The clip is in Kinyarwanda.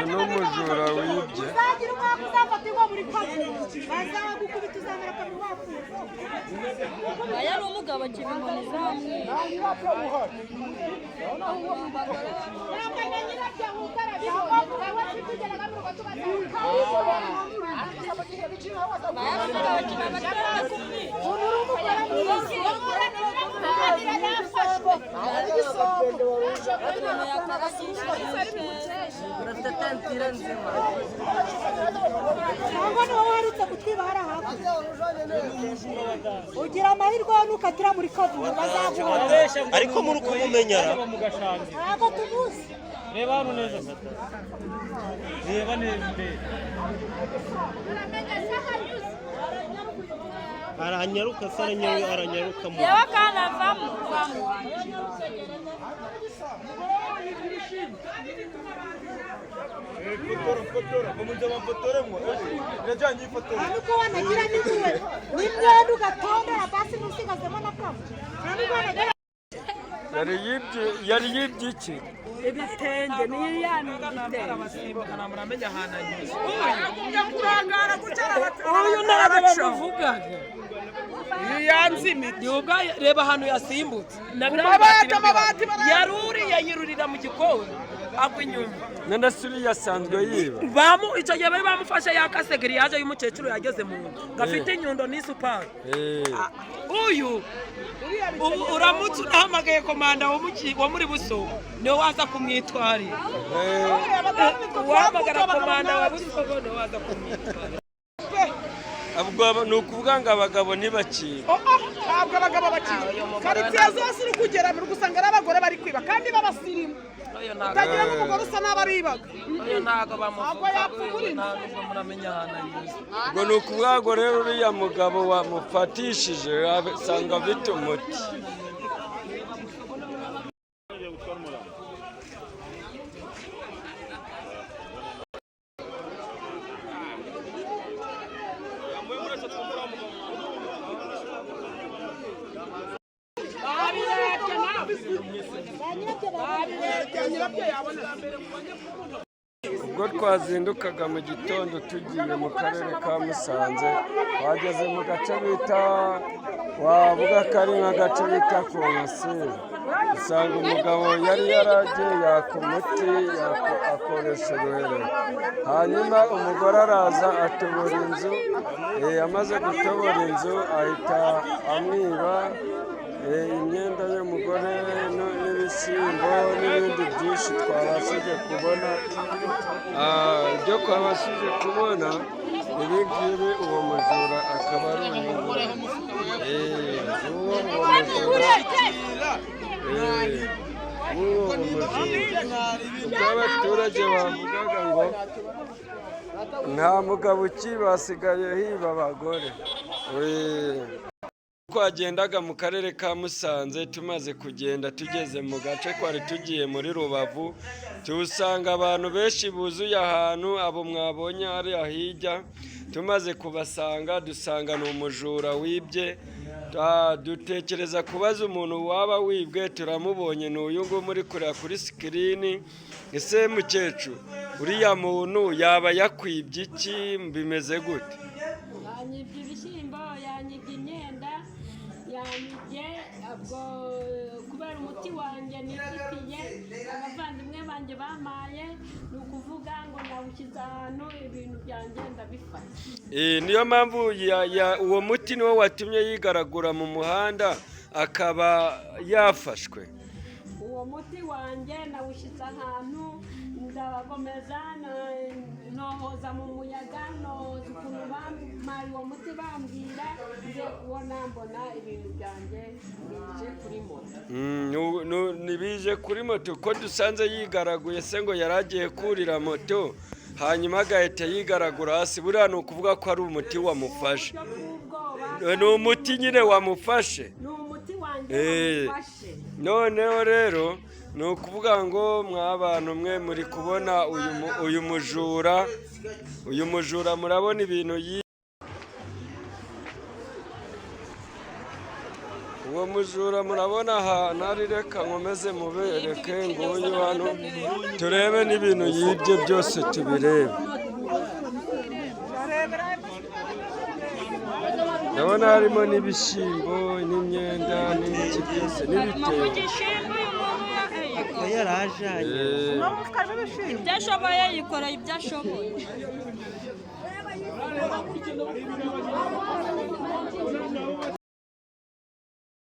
n'umujura wibye aya ni umugabo akiri inkoni zamwe ugira amahirwe n'ukatira muri kaburimbo bazaguha ariko muri kumumenyera ntabwo tubuze reba hano neza reba neza imbere aranyaruka se aranyaruka mu yewe kana vamu fotora umuntu bafotoremo irajyanye ifotora ariko wanagira n'iwe n'imyenda ugatondera basi ntusigazemo na kamwe yari yibye iki ibitenge niyo yani muramenya ahantu anyuze uyu ntabwo bamuvugaga iyo yanze imiti reba ahantu yasimbutse amabati yaruriye yirurira mu gikoni agwa inyuma nenda suri yasanzwe yiba icyo gihe bari bamufashe yakase giriyaje y'umukecuru yageze mu nzu gafite inyundo n'isupari uyu uramutse unahamagaye komanda wo muri buso niwe waza kumwitwarira uwahamagara komanda wa buso niwe waza kumwitwarira ni ukuvuga ngo abagabo ntibakiba ntabwo abagabo bakiba karitsiye zose uri kugera muri gusanga ari abagore bari kwiba kandi b'abasirimu utagira n'umugore usa n'abaribaga ntabwo yapfubura ntabwo muramenya ahantu anyuze ubwo ni ukuvuga ngo rero uriya mugabo wamufatishije asanga afite umuti ubwo twazindukaga mu gitondo tugiye mu karere ka Musanze twageze mu gace bita wavuga ko ari nk'agace bita Konasiri usanga umugabo yari yaragiye yaka umuti akoresha uruhere hanyuma umugore araza atobora inzu amaze gutobora inzu ahita amwiba imyenda y'umugore n'ibishyimbo n'ibindi byinshi twabashije kubona ibyo twabashije kubona ibi ngibi uwo mujura akaba ari umugore uwo mujura ubwo abaturage bavugaga ngo nta mugabo ukibasigaye hiba abagore twagendaga mu karere ka Musanze tumaze kugenda tugeze mu gace twari tugiye muri Rubavu tuhasanga abantu benshi buzuye ahantu abo mwabonye hariya hirya tumaze kubasanga dusanga ni umujura wibye dutekereza kubaza umuntu waba wibwe turamubonye ni uyu nguyu muri kureba kuri sikirini ese mukecuru uriya muntu yaba yakwibye iki bimeze gute yanyibye ibishyimbo yanyibye imyenda yanyibye ubwo kubera umuti wanjye nifitiye abavandimwe banjye bamaye ni ukuvuga ngo nawushyize ahantu ibintu byanjye ndabifata niyo mpamvu uwo muti niwo watumye yigaragura mu muhanda akaba yafashwe uwo muti wanjye nawushyize ahantu ndabagomeza nohoza mu muyaga nohoza ukuntu bamaye uwo muti bambwira nze kubona mbona ibintu byanjye bije kuri moto ntibije kuri moto ko dusanze yigaraguye se ngo yari agiye kurira moto hanyuma agahita yigaragura hasi buriya ni ukuvuga ko ari umuti wamufashe ni umuti nyine wamufashe ni umuti wanjye wamufashe noneho rero ni ukuvuga ngo mw'abantu mwe muri kubona uyu mujura murabona ibintu uwo mujura murabona ahantu ari, reka nkomeze mubereke nguyu hano turebe n'ibintu yibye byose tubirebe. ndabona harimo n'ibishyimbo n'imyenda n'ibiki byose n'ibitebo. yarajanye ibyo ashoboye yikoreye ibyo ashoboye.